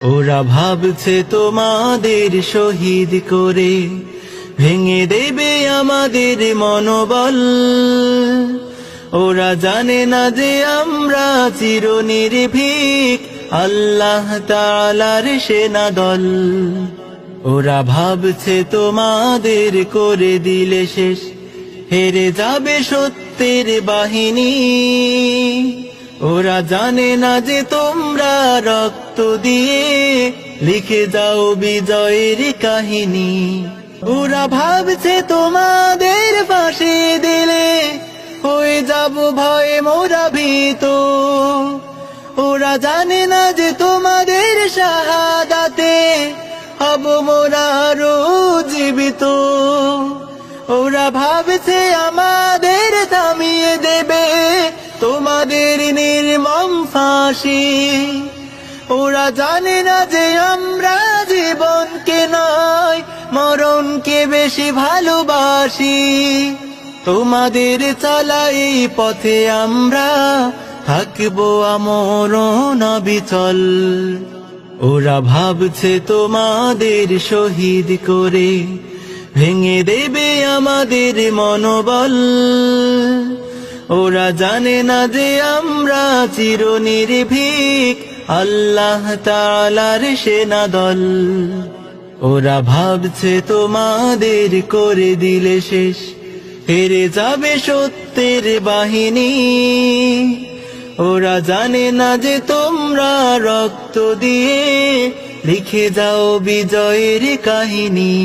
ওরা ভাবছে তোমাদের শহীদ করে ভেঙে দেবে আমাদের মনোবল। ওরা জানে না যে আমরা চিরনির্ভীক আল্লাহ তাআলার সেনাদল। ওরা ভাবছে তোমাদের করে দিলে শেষ হেরে যাবে সত্যের বাহিনী। ওরা জানে না যে তোমরা রক্ত দিয়ে লিখে যাও বিজয়ের কাহিনী। ওরা ভাবছে তোমাদের ফাঁসি দিলে হয়ে যাব ভয়ে মোরা ভীত। ওরা জানে না যে তোমাদের শাহাদাতে হব মোরা আরো জীবিত। ওরা ভাবছে আমাদের থামিয়ে দেবে তোমাদের নির্মম ফাঁসি। ওরা জানে না যে আমরা জীবনকে নয় মরণকে বেশি ভালোবাসি। তোমাদের চলা এই পথে আমরা থাকবো আমরণ অবিচল। ওরা ভাবছে তোমাদের শহীদ করে ভেঙে দেবে আমাদের মনোবল। ওরা জানে না যে আমরা চিরনির্ভীক আল্লাহ তাআলার সেনাদল। ওরা ভাবছে তোমাদের করে দিলে শেষ হেরে যাবে সত্যের বাহিনী। ওরা জানে না যে তোমরা রক্ত দিয়ে লিখে যাও বিজয়ের কাহিনী।